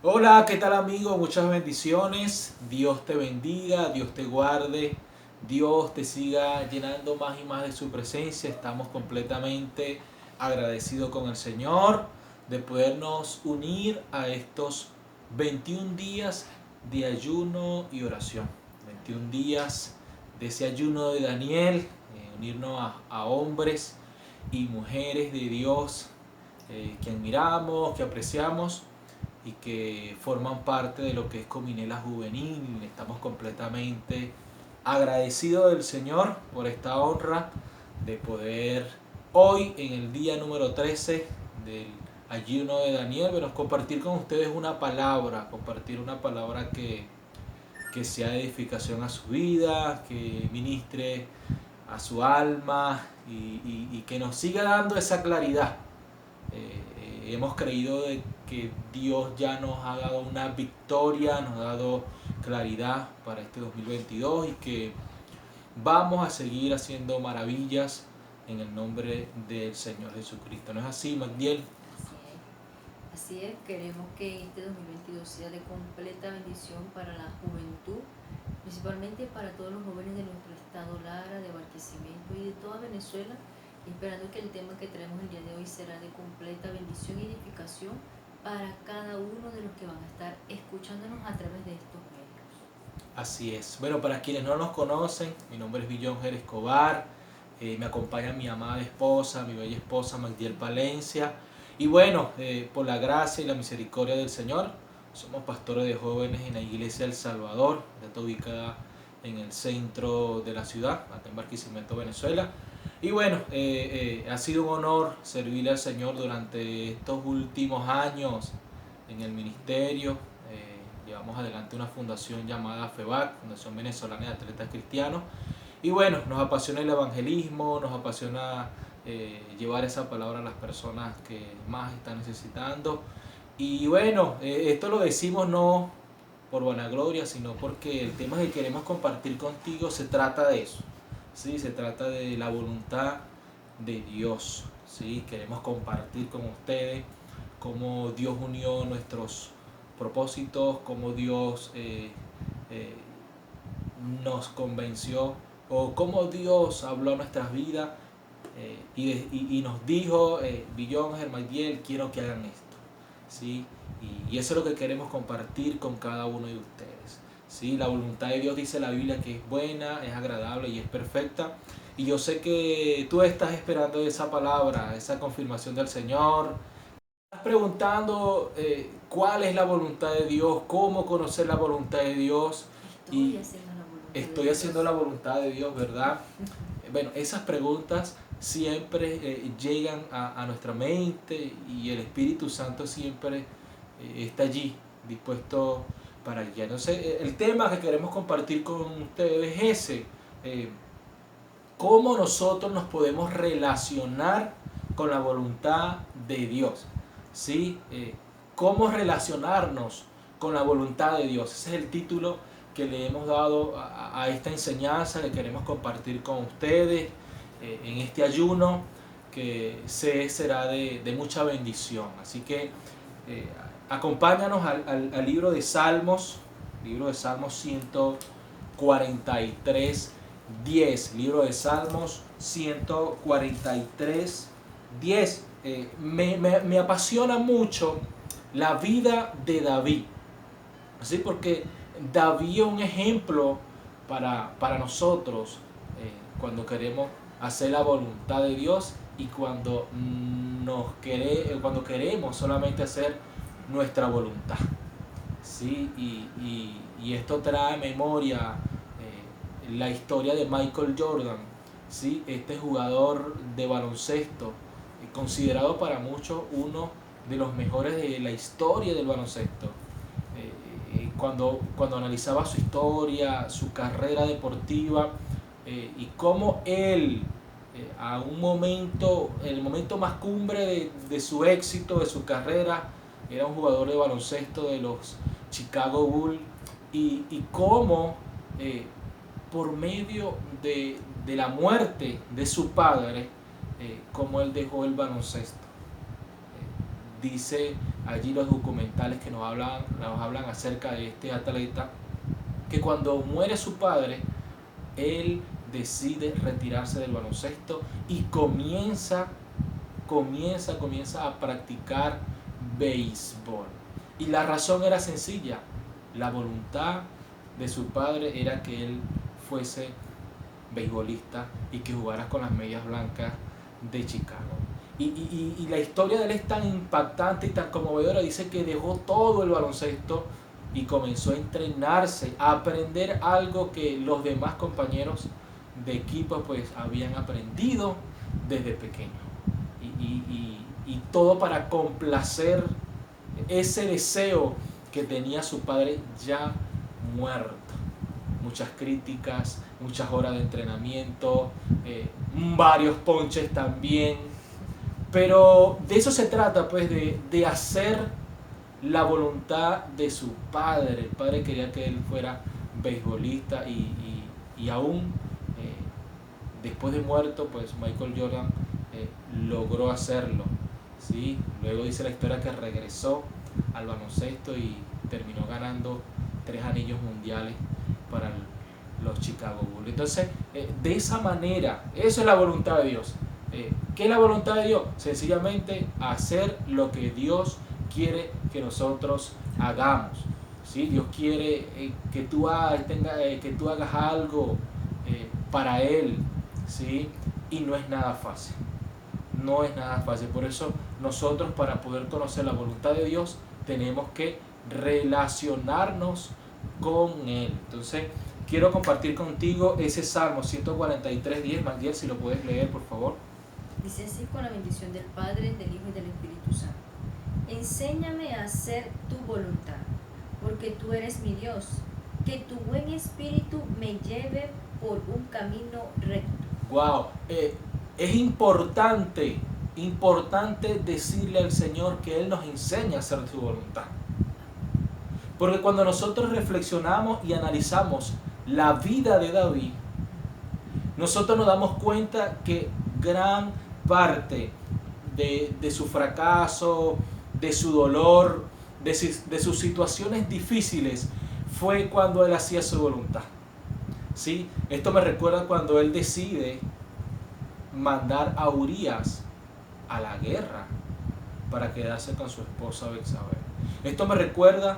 Hola, ¿qué tal amigo? Muchas bendiciones. Dios te bendiga, Dios te guarde, Dios te siga llenando más y más de su presencia. Estamos completamente agradecidos con el Señor de podernos unir a estos 21 días de ayuno y oración. 21 días de ese ayuno de Daniel, unirnos a hombres y mujeres de Dios que admiramos, que apreciamos y que forman parte de lo que es Cominela Juvenil. Estamos completamente agradecidos del Señor por esta honra de poder hoy, en el día número 13 del ayuno de Daniel, bueno, compartir con ustedes una palabra, compartir una palabra que sea de edificación a su vida, que ministre a su alma y que nos siga dando esa claridad. Hemos creído de que Dios ya nos ha dado una victoria, nos ha dado claridad para este 2022 y que vamos a seguir haciendo maravillas en el nombre del Señor Jesucristo. ¿No es así, Magdiel? Así es, así es. Queremos que este 2022 sea de completa bendición para la juventud, principalmente para todos los jóvenes de nuestro estado Lara, de Barquisimeto y de toda Venezuela, esperando que el tema que traemos el día de hoy será de completa bendición y edificación para cada uno de los que van a estar escuchándonos a través de estos medios. Así es. Bueno, para quienes no nos conocen, mi nombre es Villonger Escobar. Me acompaña mi amada esposa, mi bella esposa Magdiel Palencia. Y bueno, por la gracia y la misericordia del Señor, somos pastores de jóvenes en la iglesia del Salvador, que está ubicada en el centro de la ciudad, acá en Barquisimeto, Venezuela. Y bueno, ha sido un honor servirle al Señor durante estos últimos años en el ministerio. Llevamos adelante una fundación llamada FEBAC, Fundación Venezolana de Atletas Cristianos. Y bueno, nos apasiona el evangelismo, nos apasiona llevar esa palabra a las personas que más están necesitando. Y bueno, esto lo decimos no por vanagloria, sino porque el tema que queremos compartir contigo se trata de eso. ¿Sí? Se trata de la voluntad de Dios. ¿Sí? Queremos compartir con ustedes cómo Dios unió nuestros propósitos, cómo Dios eh, nos convenció o cómo Dios habló a nuestras vidas y nos dijo, Billón, Germaydiel, quiero que hagan esto. ¿Sí? Y eso es lo que queremos compartir con cada uno de ustedes. ¿Sí? La voluntad de Dios dice la Biblia que es buena, es agradable y es perfecta. Y yo sé que tú estás esperando esa palabra, esa confirmación del Señor. Estás preguntando cuál es la voluntad de Dios, cómo conocer la voluntad de Dios. Estoy Y haciendo la voluntad de estoy haciendo Dios. la voluntad de Dios, ¿verdad? Bueno, esas preguntas siempre llegan a nuestra mente y el Espíritu Santo siempre está allí, dispuesto para guiar. Entonces, el tema que queremos compartir con ustedes es ese. eh, ¿Cómo nosotros nos podemos relacionar con la voluntad de Dios? ¿Sí? ¿Cómo relacionarnos con la voluntad de Dios? Ese es el título que le hemos dado a esta enseñanza que queremos compartir con ustedes en este ayuno que será de mucha bendición. Así que eh, acompáñanos al libro de Salmos, libro de Salmos 143, 10, libro de Salmos 143, 10. Me apasiona mucho la vida de David, ¿sí? Porque David es un ejemplo para nosotros cuando queremos hacer la voluntad de Dios y cuando queremos solamente hacer nuestra voluntad. ¿Sí? Y esto trae a memoria la historia de Michael Jordan, ¿sí? Este jugador de baloncesto, considerado para muchos uno de los mejores de la historia del baloncesto. Cuando analizaba su historia, su carrera deportiva y cómo él, a un momento, el momento más cumbre de su éxito, de su carrera, era un jugador de baloncesto de los Chicago Bulls y cómo por medio de la muerte de su padre, cómo él dejó el baloncesto. Dice allí los documentales que nos hablan acerca de este atleta, que cuando muere su padre, él decide retirarse del baloncesto y comienza a practicar béisbol. Y la razón era sencilla: la voluntad de su padre era que él fuese beisbolista y que jugara con las Medias Blancas de Chicago. Y la historia de él es tan impactante y tan conmovedora. Dice que dejó todo el baloncesto y comenzó a entrenarse, a aprender algo que los demás compañeros de equipo pues habían aprendido desde pequeño. Y todo para complacer ese deseo que tenía su padre ya muerto. Muchas críticas, muchas horas de entrenamiento, varios ponches también. Pero de eso se trata, pues, de hacer la voluntad de su padre. El padre quería que él fuera beisbolista y aún después de muerto, pues Michael Jordan logró hacerlo, ¿sí? Luego dice la historia que regresó al baloncesto y terminó ganando 3 anillos mundiales para los Chicago Bulls. Entonces, de esa manera, eso es la voluntad de Dios. ¿Qué es la voluntad de Dios? Sencillamente hacer lo que Dios quiere que nosotros hagamos, ¿sí? Dios quiere que tú hagas algo para Él, ¿sí? Y no es nada fácil. No es nada fácil. Por eso nosotros, para poder conocer la voluntad de Dios, tenemos que relacionarnos con Él. Entonces, quiero compartir contigo ese Salmo 143:10. Magdiel, si lo puedes leer, por favor. Dice así: con la bendición del Padre, del Hijo y del Espíritu Santo. Enséñame a hacer tu voluntad, porque tú eres mi Dios. Que tu buen espíritu me lleve por un camino recto. Wow, es importante decirle al Señor que Él nos enseña a hacer su voluntad. Porque cuando nosotros reflexionamos y analizamos la vida de David, nosotros nos damos cuenta que gran parte de su fracaso, de su dolor, de sus situaciones difíciles, fue cuando él hacía su voluntad. ¿Sí? Esto me recuerda cuando él decide mandar a Urías a la guerra para quedarse con su esposa Betsabé. Esto me recuerda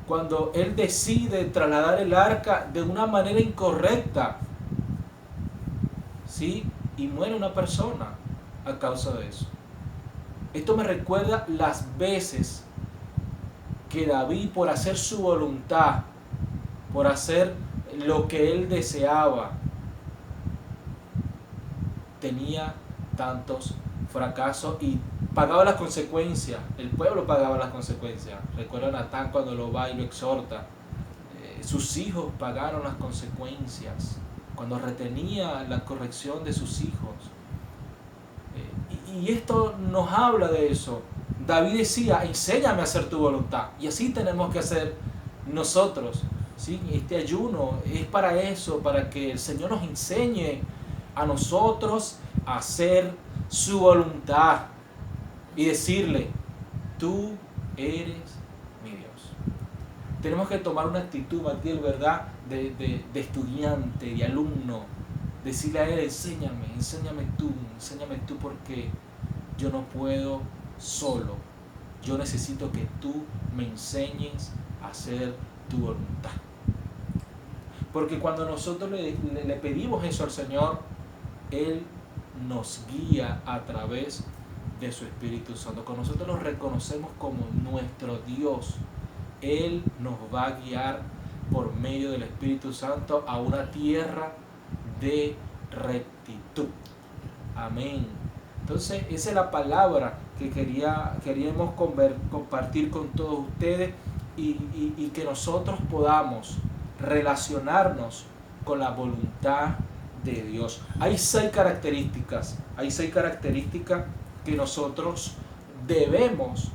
cuando él decide trasladar el arca de una manera incorrecta, ¿sí? Y muere una persona a causa de eso. Esto me recuerda las veces que David, por hacer su voluntad, por hacer lo que él deseaba, tenía tantos fracasos y pagaba las consecuencias. El pueblo pagaba las consecuencias. Recuerda a Natán cuando lo va y lo exhorta. Sus hijos pagaron las consecuencias cuando retenía la corrección de sus hijos. Y esto nos habla de eso. David decía: enséñame a hacer tu voluntad. Y así tenemos que hacer nosotros, ¿sí? Este ayuno es para eso, para que el Señor nos enseñe a nosotros a hacer su voluntad y decirle: tú eres mi Dios. Tenemos que tomar una actitud, Magdiel, ¿verdad? De estudiante, de alumno. Decirle a Él: enséñame tú, porque yo no puedo solo. Yo necesito que tú me enseñes a hacer tu voluntad. Porque cuando nosotros le pedimos eso al Señor, Él nos guía a través de su Espíritu Santo. Cuando nosotros lo reconocemos como nuestro Dios, Él nos va a guiar por medio del Espíritu Santo a una tierra de rectitud. Amén. Entonces, esa es la palabra que queríamos compartir con todos ustedes y que nosotros podamos relacionarnos con la voluntad de Dios. Hay 6 características que nosotros debemos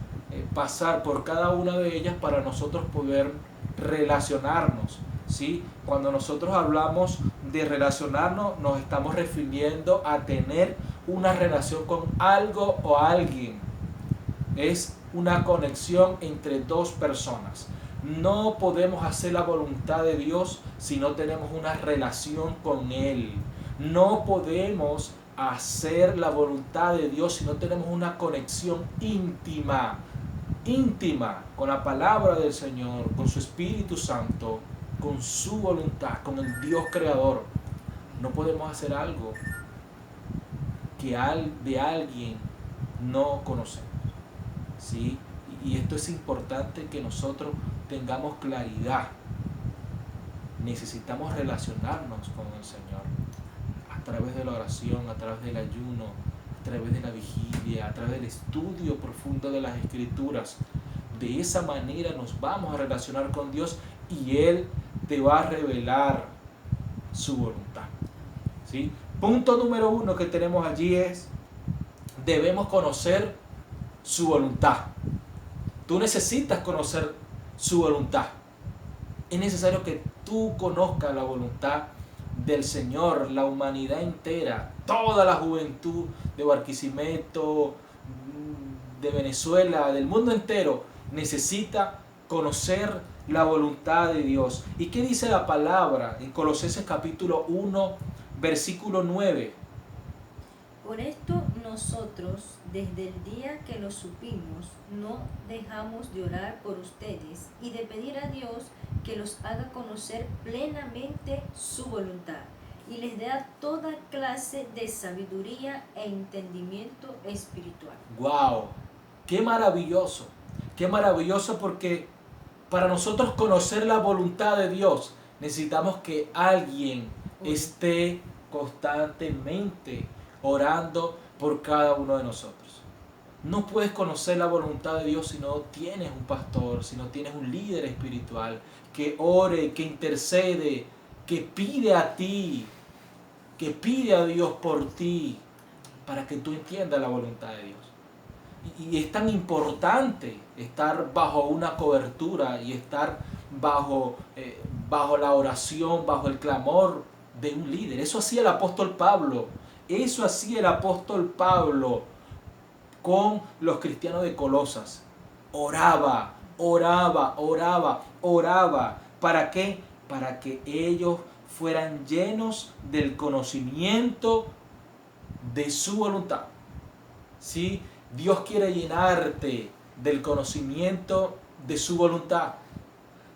pasar por cada una de ellas para nosotros poder relacionarnos, ¿sí? Cuando nosotros hablamos de relacionarnos, nos estamos refiriendo a tener una relación con algo o alguien. Es una conexión entre dos personas. No podemos hacer la voluntad de Dios si no tenemos una relación con Él. No podemos hacer la voluntad de Dios si no tenemos una conexión íntima con la palabra del Señor, con su Espíritu Santo, con su voluntad, con el Dios creador. No podemos hacer algo que de alguien no conocemos, ¿sí? Y esto es importante que nosotros tengamos claridad. Necesitamos relacionarnos con el Señor a través de la oración, a través del ayuno, a través de la vigilia, a través del estudio profundo de las Escrituras. De esa manera nos vamos a relacionar con Dios y Él te va a revelar su voluntad, ¿sí? Punto número 1 que tenemos allí es: debemos conocer su voluntad. Tú necesitas conocer su voluntad. Es necesario que tú conozcas la voluntad del Señor. La humanidad entera, toda la juventud de Barquisimeto, de Venezuela, del mundo entero, necesita conocer la voluntad de Dios. ¿Y qué dice la palabra en Colosenses capítulo 1, versículo 9? Por esto nosotros, desde el día que lo supimos, no dejamos de orar por ustedes y de pedir a Dios que los haga conocer plenamente su voluntad y les dé toda clase de sabiduría e entendimiento espiritual. ¡Wow! ¡Qué maravilloso! ¡Qué maravilloso! Porque para nosotros conocer la voluntad de Dios necesitamos que alguien esté constantemente orando por cada uno de nosotros. No puedes conocer la voluntad de Dios si no tienes un pastor, si no tienes un líder espiritual que ore, que intercede, que pide a ti, que pide a Dios por ti, para que tú entiendas la voluntad de Dios. Y es tan importante estar bajo una cobertura y estar bajo la oración, bajo el clamor de un líder. Eso hacía el apóstol Pablo. Eso hacía el apóstol Pablo con los cristianos de Colosas. Oraba, oraba, oraba, oraba. ¿Para qué? Para que ellos fueran llenos del conocimiento de su voluntad. ¿Sí? Dios quiere llenarte del conocimiento de su voluntad.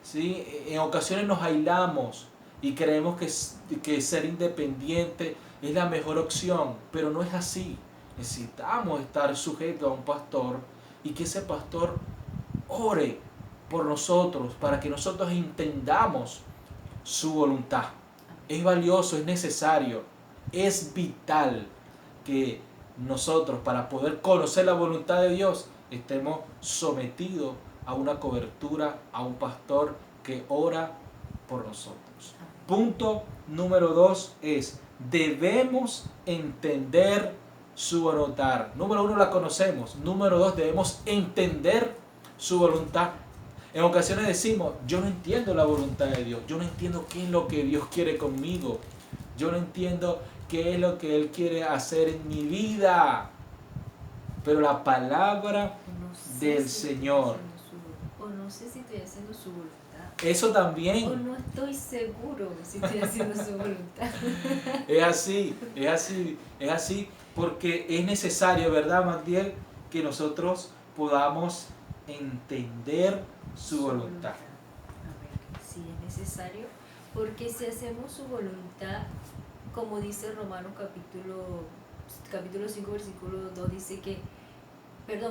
¿Sí? En ocasiones nos aislamos y creemos que ser independiente es la mejor opción, pero no es así. Necesitamos estar sujetos a un pastor y que ese pastor ore por nosotros para que nosotros entendamos su voluntad. Es valioso, es necesario, es vital que nosotros, para poder conocer la voluntad de Dios, estemos sometidos a una cobertura, a un pastor que ora por nosotros. Punto número 2 es: debemos entender su voluntad. Número 1, la conocemos. Número 2, debemos entender su voluntad. En ocasiones decimos: yo no entiendo la voluntad de Dios, yo no entiendo qué es lo que Dios quiere conmigo, yo no entiendo qué es lo que Él quiere hacer en mi vida. Pero la palabra del Señor, o no sé si estoy haciendo su voluntad. Eso también. O no estoy seguro si estoy haciendo su voluntad. Es así, porque es necesario, ¿verdad, Magdiel? Que nosotros podamos entender su voluntad. Sí, es necesario, porque si hacemos su voluntad, como dice Romanos capítulo 5, versículo 2, dice que,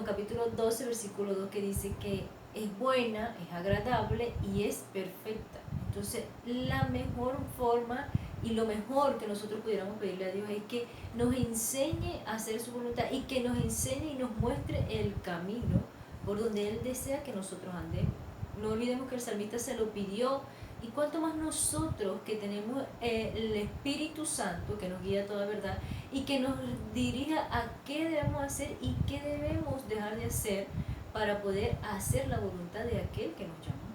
capítulo 12, versículo 2, que dice que es buena, es agradable y es perfecta. Entonces, la mejor forma y lo mejor que nosotros pudiéramos pedirle a Dios es que nos enseñe a hacer su voluntad y que nos enseñe y nos muestre el camino por donde Él desea que nosotros andemos. No olvidemos que el salmista se lo pidió, y cuanto más nosotros que tenemos el Espíritu Santo que nos guía a toda verdad y que nos dirija a qué debemos hacer y qué debemos dejar de hacer para poder hacer la voluntad de aquel que nos llamó.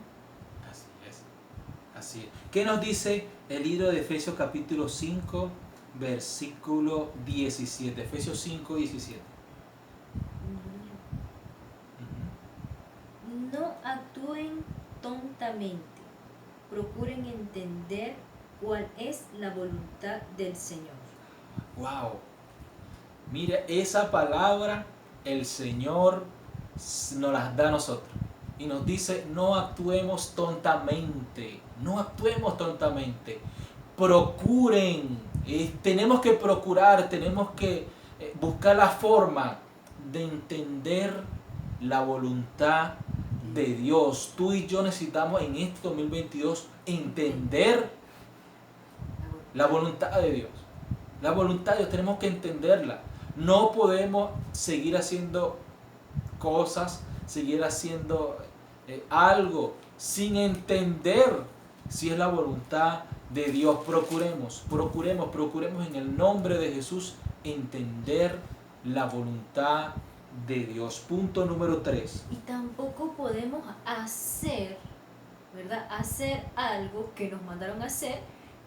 Así es. ¿Qué nos dice el libro de Efesios capítulo 5, versículo 17? Efesios 5, 17. atentamente, procuren entender cuál es la voluntad del Señor. Wow. Mira, esa palabra el Señor nos las da a nosotros. Y nos dice, no actuemos tontamente. No actuemos tontamente. Procuren. Tenemos que procurar, tenemos que buscar la forma de entender la voluntad de Dios. Tú y yo necesitamos en este 2022 entender la voluntad de Dios. La voluntad de Dios tenemos que entenderla. No podemos seguir haciendo cosas, seguir haciendo algo sin entender si es la voluntad de Dios. Procuremos en el nombre de Jesús entender la voluntad de Dios. Punto número 3. Y tampoco podemos hacer, ¿verdad? Hacer algo que nos mandaron a hacer,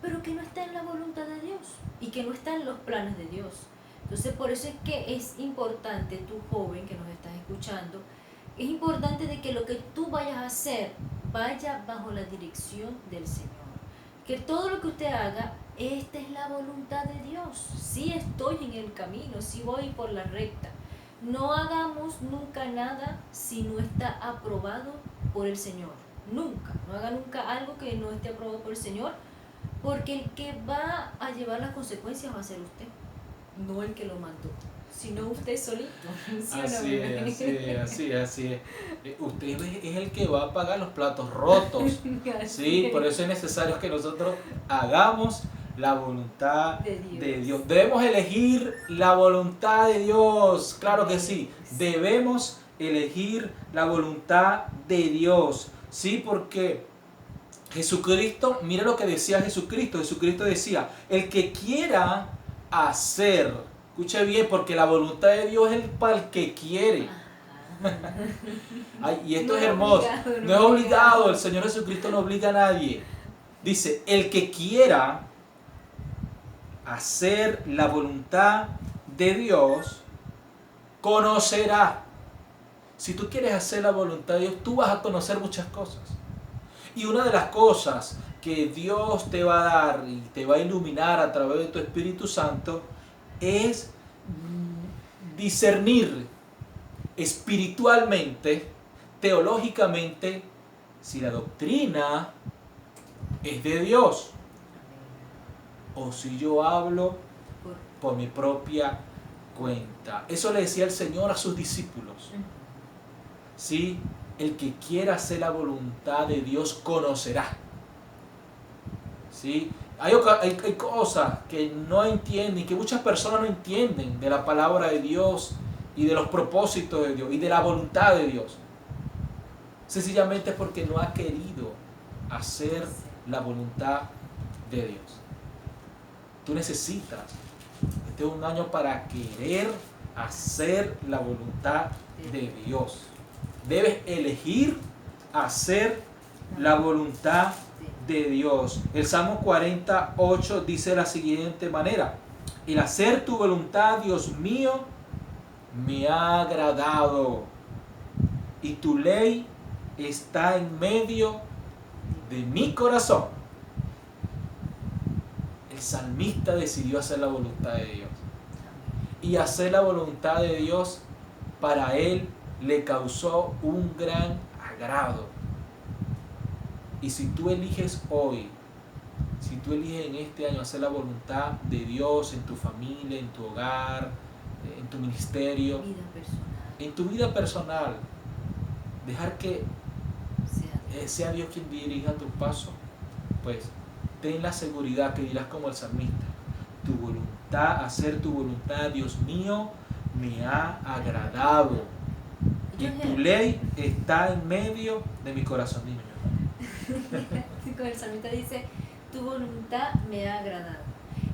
pero que no está en la voluntad de Dios y que no está en los planes de Dios. Entonces, por eso es que es importante, tú joven que nos estás escuchando, es importante de que lo que tú vayas a hacer vaya bajo la dirección del Señor. Que todo lo que usted haga, esta es la voluntad de Dios. Sí estoy en el camino, sí voy por la recta. No hagamos nunca nada si no está aprobado por el Señor. Nunca. No haga nunca algo que no esté aprobado por el Señor, porque el que va a llevar las consecuencias va a ser usted, no el que lo mandó, sino usted solito. ¿Sí Así es. Usted es el que va a pagar los platos rotos. Sí, por eso es necesario que nosotros hagamos la voluntad de Dios. Debemos elegir la voluntad de Dios. Claro que sí. Debemos elegir la voluntad de Dios. Sí, porque Jesucristo, mira lo que decía Jesucristo. Jesucristo decía, el que quiera hacer, escuche bien, porque la voluntad de Dios es para el que quiere. Ay, y esto no es hermoso. No es obligado. El Señor Jesucristo no obliga a nadie. Dice, el que quiera hacer la voluntad de Dios, conocerá. Si tú quieres hacer la voluntad de Dios, tú vas a conocer muchas cosas. Y una de las cosas que Dios te va a dar y te va a iluminar a través de tu Espíritu Santo es discernir espiritualmente, teológicamente, si la doctrina es de Dios o si yo hablo por mi propia cuenta. Eso le decía el Señor a sus discípulos. ¿Sí? El que quiera hacer la voluntad de Dios conocerá. ¿Sí? Hay cosas que no entienden, que muchas personas no entienden de la palabra de Dios y de los propósitos de Dios y de la voluntad de Dios. Sencillamente porque no ha querido hacer la voluntad de Dios. Tú necesitas, este es un año para querer hacer la voluntad de Dios. Debes elegir hacer la voluntad de Dios. El Salmo 48 dice de la siguiente manera: el hacer tu voluntad, Dios mío, me ha agradado, y tu ley está en medio de mi corazón. El salmista decidió hacer la voluntad de Dios. Y hacer la voluntad de Dios para él le causó un gran agrado. Y si tú eliges hoy, si tú eliges en este año hacer la voluntad de Dios en tu familia, en tu hogar, en tu ministerio, en tu vida personal, dejar que sea Dios quien dirija tu paso, pues ten la seguridad que dirás como el salmista: tu voluntad, hacer tu voluntad, Dios mío, me ha agradado, y tu ley está en medio de mi corazón. Dime. El salmista dice, tu voluntad me ha agradado.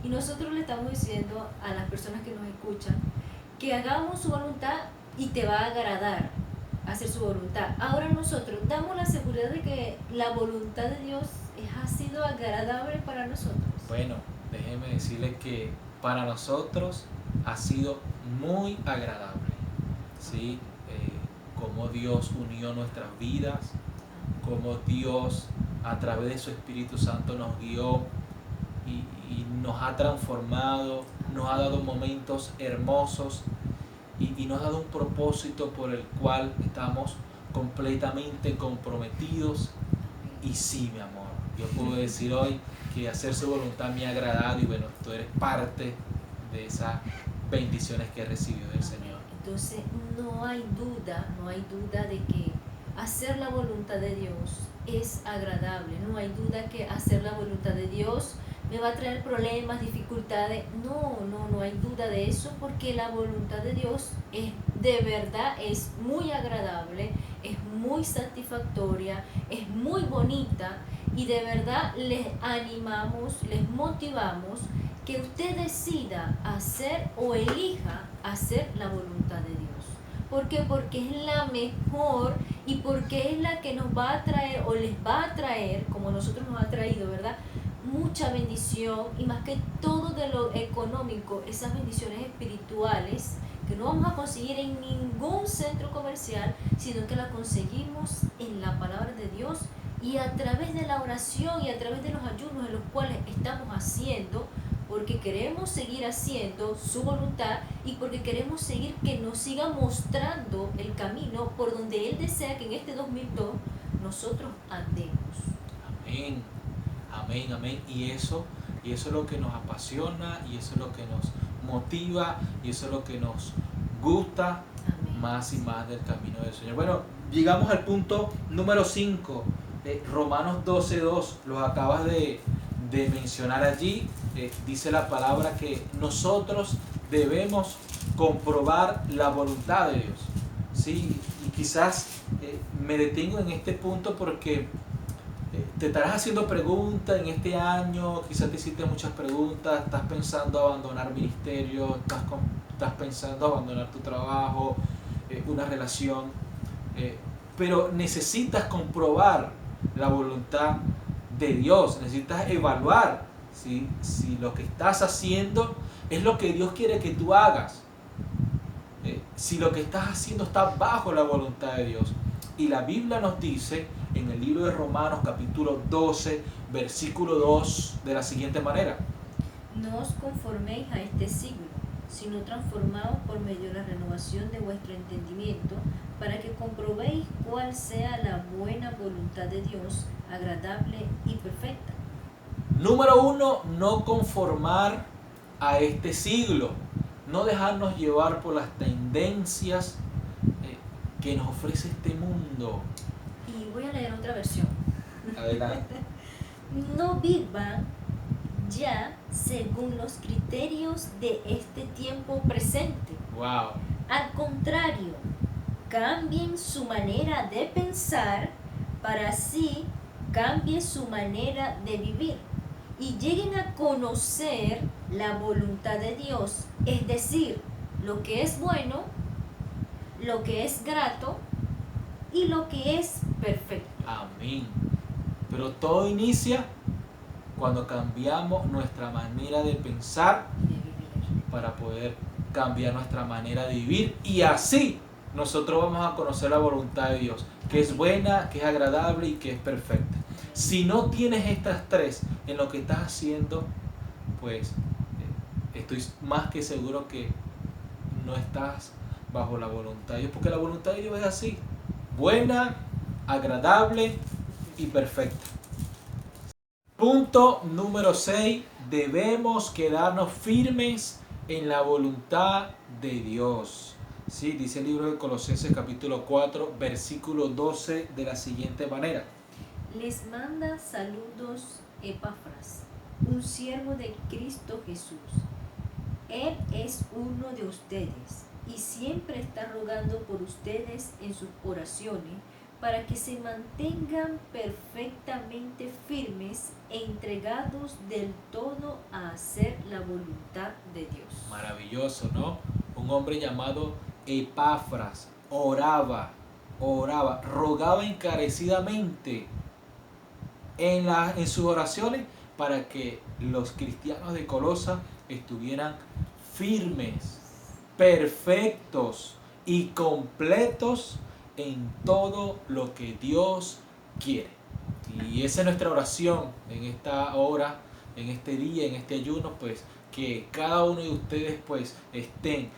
Y nosotros le estamos diciendo a las personas que nos escuchan que hagamos su voluntad y te va a agradar hacer su voluntad. Ahora nosotros damos la seguridad de que la voluntad de Dios ha sido agradable para nosotros. Bueno, déjeme decirle que para nosotros ha sido muy agradable, ¿sí? Cómo Dios unió nuestras vidas, cómo Dios a través de su Espíritu Santo nos guió y nos ha transformado, nos ha dado momentos hermosos y nos ha dado un propósito por el cual estamos completamente comprometidos. Y sí, mi amor, yo puedo decir hoy que hacer su voluntad me ha agradado y bueno, tú eres parte de esas bendiciones que he recibido del Señor. Entonces no hay duda de que hacer la voluntad de Dios es agradable, no hay duda que hacer la voluntad de Dios me va a traer problemas, dificultades, no hay duda de eso, porque la voluntad de Dios es de verdad, es muy agradable, es muy satisfactoria, es muy bonita y de verdad les animamos, les motivamos que usted decida hacer o elija hacer la voluntad de Dios. ¿Por qué? Porque es la mejor y porque es la que nos va a traer o les va a traer, como nosotros nos ha traído, ¿verdad? Mucha bendición y más que todo de lo económico, esas bendiciones espirituales que no vamos a conseguir en ningún centro comercial, sino que la conseguimos en la palabra de Dios y a través de la oración y a través de los ayunos en los cuales estamos haciendo, porque queremos seguir haciendo su voluntad y porque queremos seguir que nos siga mostrando el camino por donde Él desea que en este 2002 nosotros andemos. Amén, amén, amén. Y eso es lo que nos apasiona y eso es lo que nos motiva y eso es lo que nos gusta. Amén. Más y más del camino del Señor. Bueno, llegamos al punto número 5, Romanos 12:2, los acabas de mencionar allí. Dice la palabra que nosotros debemos comprobar la voluntad de Dios. ¿Sí? Y quizás me detengo en este punto porque te estarás haciendo preguntas en este año, quizás te hiciste muchas preguntas, estás pensando abandonar ministerio, estás pensando abandonar tu trabajo, una relación, pero necesitas comprobar la voluntad de Dios, necesitas evaluar si lo que estás haciendo es lo que Dios quiere que tú hagas, si lo que estás haciendo está bajo la voluntad de Dios. Y la Biblia nos dice en el libro de Romanos capítulo 12 versículo 2 de la siguiente manera: no os conforméis a este siglo, sino transformaos por medio de la renovación de vuestro entendimiento, para que comprobéis cuál sea la buena voluntad de Dios, agradable y perfecta. Número 1, no conformar a este siglo, no dejarnos llevar por las tendencias que nos ofrece este mundo. Y voy a leer otra versión. Adelante. No vivan ya según los criterios de este tiempo presente. Wow. Al contrario, cambien su manera de pensar para así cambie su manera de vivir y lleguen a conocer la voluntad de Dios, es decir, lo que es bueno, lo que es grato y lo que es perfecto. Amén. Pero todo inicia cuando cambiamos nuestra manera de pensar para poder cambiar nuestra manera de vivir, y así nosotros vamos a conocer la voluntad de Dios, que es buena, que es agradable y que es perfecta. Si no tienes estas tres en lo que estás haciendo, pues estoy más que seguro que no estás bajo la voluntad de Dios, porque la voluntad de Dios es así: buena, agradable y perfecta. Punto número 6. Debemos quedarnos firmes en la voluntad de Dios. Sí, dice el libro de Colosenses capítulo 4 versículo 12 de la siguiente manera: les manda saludos Epafras, un siervo de Cristo Jesús. Él es uno de ustedes y siempre está rogando por ustedes en sus oraciones para que se mantengan perfectamente firmes e entregados del todo a hacer la voluntad de Dios. Maravilloso, ¿no? Un hombre llamado Epafras oraba, rogaba encarecidamente en sus oraciones para que los cristianos de Colosa estuvieran firmes, perfectos y completos en todo lo que Dios quiere. Y esa es nuestra oración en esta hora, en este día, en este ayuno, pues que cada uno de ustedes pues estén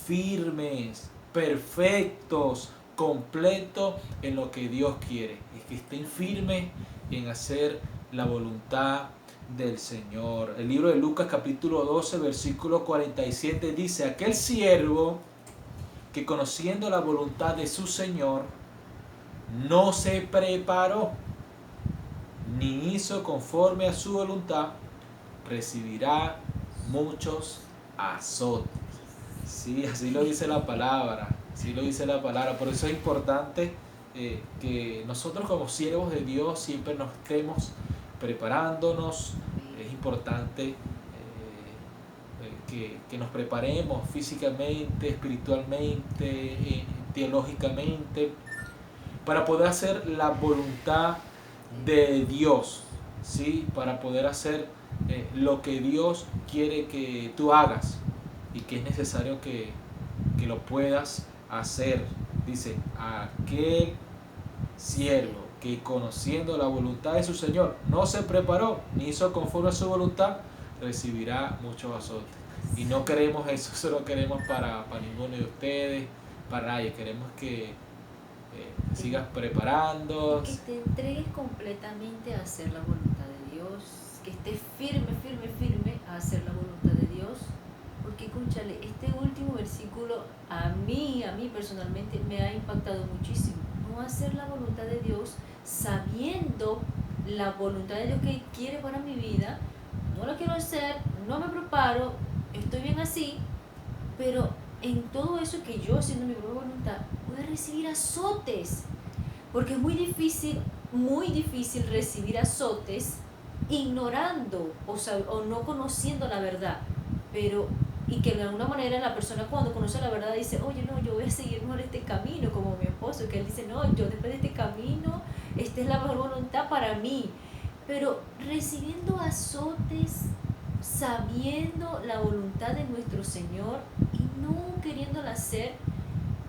firmes, perfectos, completos en lo que Dios quiere. Es que estén firmes en hacer la voluntad del Señor. El libro de Lucas capítulo 12 versículo 47 dice: aquel siervo que conociendo la voluntad de su Señor no se preparó ni hizo conforme a su voluntad, recibirá muchos azotes. Sí, así lo dice la palabra, así lo dice la palabra. Por eso es importante que nosotros como siervos de Dios siempre nos estemos preparándonos. Es importante que nos preparemos físicamente, espiritualmente, teológicamente, para poder hacer la voluntad de Dios, ¿sí? Para poder hacer lo que Dios quiere que tú hagas y que es necesario que lo puedas hacer. Dice: aquel siervo que conociendo la voluntad de su Señor no se preparó ni hizo conforme a su voluntad, recibirá muchos azotes. Y no queremos eso no queremos para ninguno de ustedes, para nadie. Queremos que sigas preparando. Que te entregues completamente a hacer la voluntad de Dios, que estés firme, firme, firme a hacer la voluntad de Dios. Porque, escúchale, este último versículo a mí personalmente me ha impactado muchísimo. No hacer la voluntad de Dios sabiendo la voluntad de Dios que quiere para mi vida. No la quiero hacer, no me preparo, estoy bien así, pero en todo eso que yo haciendo mi propia voluntad voy a recibir azotes, porque es muy difícil recibir azotes ignorando o no conociendo la verdad, pero y que de alguna manera la persona cuando conoce la verdad dice: oye, no, yo voy a seguir mejor este camino, como mi esposo, que él dice: no, yo después de este camino, esta es la mejor voluntad para mí. Pero recibiendo azotes, sabiendo la voluntad de nuestro Señor y no queriéndola hacer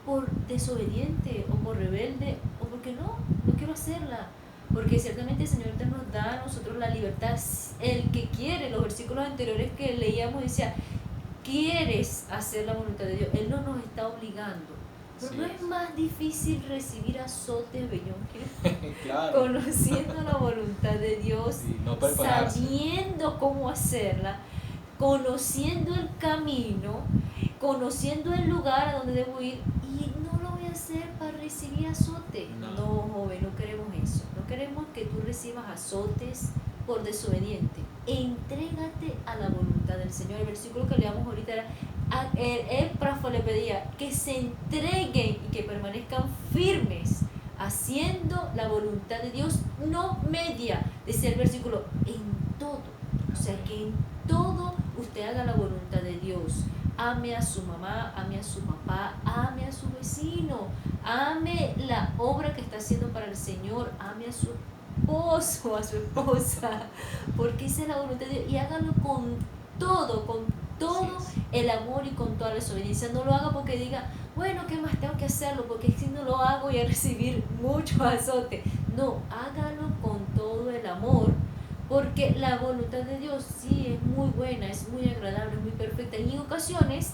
por desobediente o por rebelde o porque no quiero hacerla, porque ciertamente el Señor nos da a nosotros la libertad. El que quiere, los versículos anteriores que leíamos decía: quieres hacer la voluntad de Dios, Él no nos está obligando. Pero sí, no es más difícil recibir azotes, Bellón, claro, conociendo la voluntad de Dios, no sabiendo cómo hacerla, conociendo el camino, conociendo el lugar a donde debo ir, y no lo voy a hacer para recibir azotes. No, joven, no queremos eso. No queremos que tú recibas azotes por desobediente. Entrégate a la voluntad del Señor. El versículo que leamos ahorita era: Éfrafo le pedía que se entreguen y que permanezcan firmes haciendo la voluntad de Dios, no media, decía el versículo, en todo. O sea, que en todo usted haga la voluntad de Dios. Ame a su mamá, ame a su papá, ame a su vecino, ame la obra que está haciendo para el Señor, ame a su esposo, a su esposa, porque esa es la voluntad de Dios, y hágalo con todo el amor y con toda la desobediencia. No lo haga porque diga: bueno, ¿qué más tengo que hacerlo? Porque si no lo hago voy a recibir mucho azote. No, hágalo con todo el amor, porque la voluntad de Dios sí es muy buena, es muy agradable, es muy perfecta. Y en ocasiones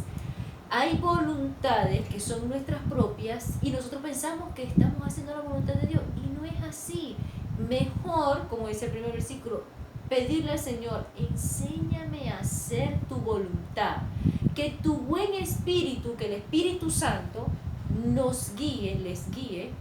hay voluntades que son nuestras propias y nosotros pensamos que estamos haciendo la voluntad de Dios, y no es así. Mejor, como dice el primer versículo, pedirle al Señor: enséñame a hacer tu voluntad, que tu buen espíritu, que el Espíritu Santo nos guíe, les guíe.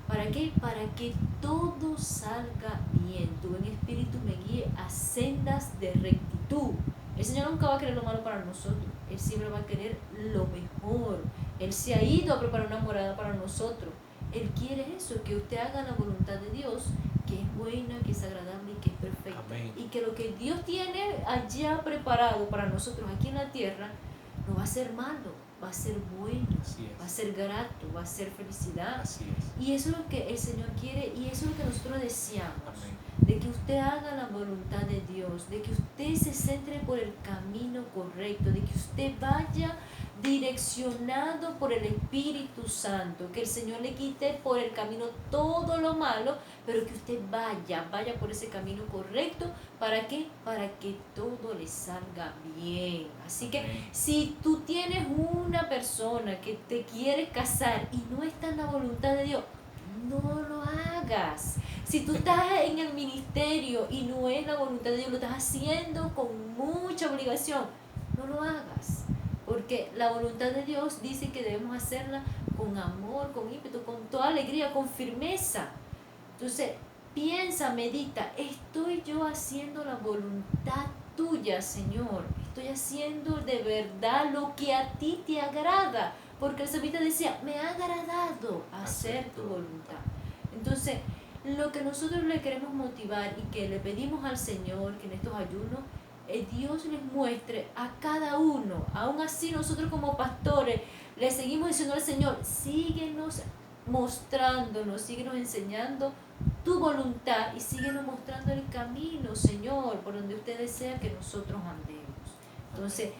¿Para qué? Para que todo salga bien. Tu buen espíritu me guíe a sendas de rectitud. El Señor nunca va a querer lo malo para nosotros. Él siempre va a querer lo mejor. Él se ha ido a preparar una morada para nosotros. Él quiere eso, que usted haga la voluntad de Dios, que es buena, que es agradable y que es perfecta. Amén. Y que lo que Dios tiene allá preparado para nosotros aquí en la tierra no va a ser malo, va a ser bueno, va a ser grato, va a ser felicidad. Y eso es lo que el Señor quiere, y eso es lo que nosotros deseamos. Amén. De que usted haga la voluntad de Dios, de que usted se centre por el camino correcto, de que usted vaya direccionado por el Espíritu Santo, que el Señor le quite por el camino todo lo malo, pero que usted vaya por ese camino correcto. ¿Para qué? Para que todo le salga bien. Así que si tú tienes una persona que te quiere casar y no está en la voluntad de Dios, no lo hagas. Si tú estás en el ministerio y no es la voluntad de Dios, lo estás haciendo con mucha obligación, no lo hagas. Porque la voluntad de Dios dice que debemos hacerla con amor, con ímpetu, con toda alegría, con firmeza. Entonces, piensa, medita, ¿estoy yo haciendo la voluntad tuya, Señor? ¿Estoy haciendo de verdad lo que a ti te agrada? Porque el salmista decía, me ha agradado hacer tu voluntad. Entonces, lo que nosotros le queremos motivar y que le pedimos al Señor que en estos ayunos, Dios les muestre a cada uno. Aún así nosotros como pastores le seguimos diciendo al Señor, síguenos mostrándonos, síguenos enseñando tu voluntad y síguenos mostrando el camino, Señor, por donde usted desea que nosotros andemos. Entonces,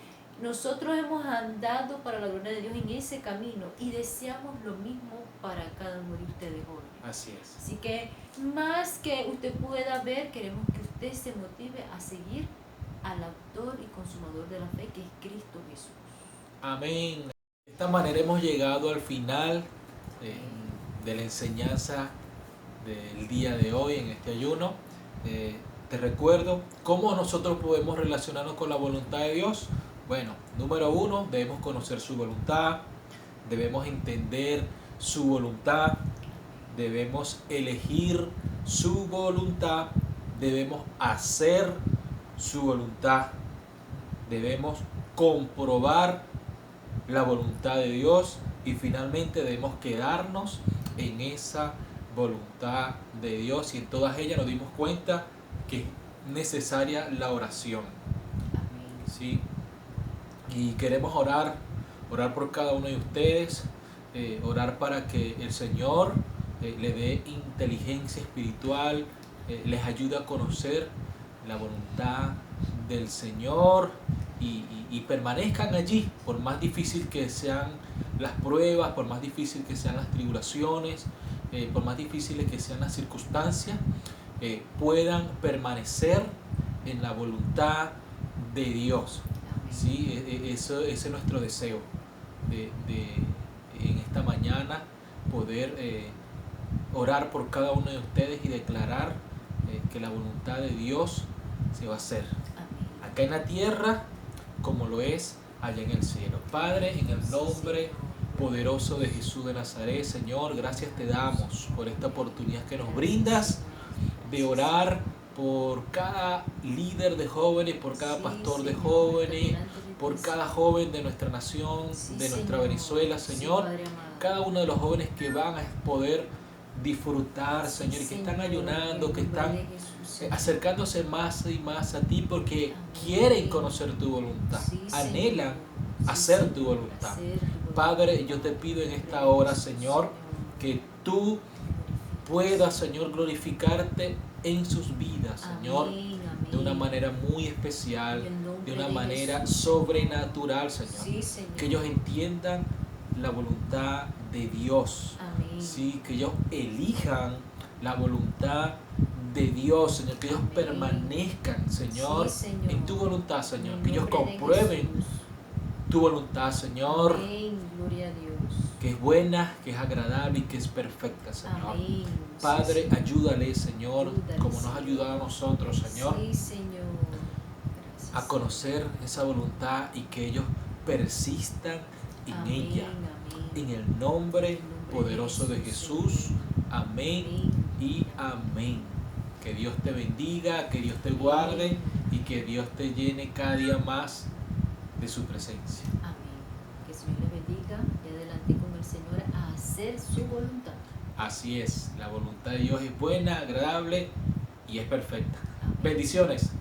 nosotros hemos andado para la gloria de Dios en ese camino y deseamos lo mismo para cada uno de ustedes jóvenes. Así es. Así que más que usted pueda ver, queremos que usted se motive a seguir al autor y consumador de la fe, que es Cristo Jesús. Amén. De esta manera hemos llegado al final de la enseñanza del día de hoy en este ayuno. Te recuerdo cómo nosotros podemos relacionarnos con la voluntad de Dios. Bueno, número 1, debemos conocer su voluntad, debemos entender su voluntad, debemos elegir su voluntad, debemos hacer su voluntad, debemos comprobar la voluntad de Dios y finalmente debemos quedarnos en esa voluntad de Dios, y en todas ellas nos dimos cuenta que es necesaria la oración. ¿Sí? Y queremos orar por cada uno de ustedes, orar para que el Señor le dé inteligencia espiritual, les ayude a conocer la voluntad del Señor y permanezcan allí, por más difícil que sean las pruebas, por más difícil que sean las tribulaciones, por más difíciles que sean las circunstancias, puedan permanecer en la voluntad de Dios. ¿Sí? Ese es nuestro deseo en esta mañana, poder orar por cada uno de ustedes y declarar que la voluntad de Dios se va a hacer acá en la tierra como lo es allá en el cielo. Padre, en el nombre poderoso de Jesús de Nazaret, Señor, gracias te damos por esta oportunidad que nos brindas de orar por cada líder de jóvenes, por cada pastor de jóvenes, por cada joven de nuestra nación, de nuestra Venezuela, Señor, cada uno de los jóvenes que van a poder disfrutar, Señor, y que están ayunando, que están acercándose más y más a ti porque quieren conocer tu voluntad, anhelan hacer tu voluntad. Padre, yo te pido en esta hora, Señor, que tú puedas, Señor, glorificarte en sus vidas, Señor, de una manera muy especial, de una manera sobrenatural, Señor. Que ellos entiendan la voluntad de Dios, sí, que ellos elijan la voluntad de Dios, Señor, que ellos permanezcan, Señor, en tu voluntad, Señor, que ellos comprueben tu voluntad, Señor, gloria a Dios, que es buena, que es agradable y que es perfecta, Señor. Padre, ayúdale, Señor, como nos ha ayudado a nosotros, Señor, a conocer esa voluntad y que ellos persistan en ella. En el nombre poderoso de Jesús. Amén y amén. Que Dios te bendiga, que Dios te guarde y que Dios te llene cada día más de su presencia. Amén. Que el Señor les bendiga y adelante con el Señor a hacer su voluntad. Así es, la voluntad de Dios es buena, agradable y es perfecta. Amén. Bendiciones.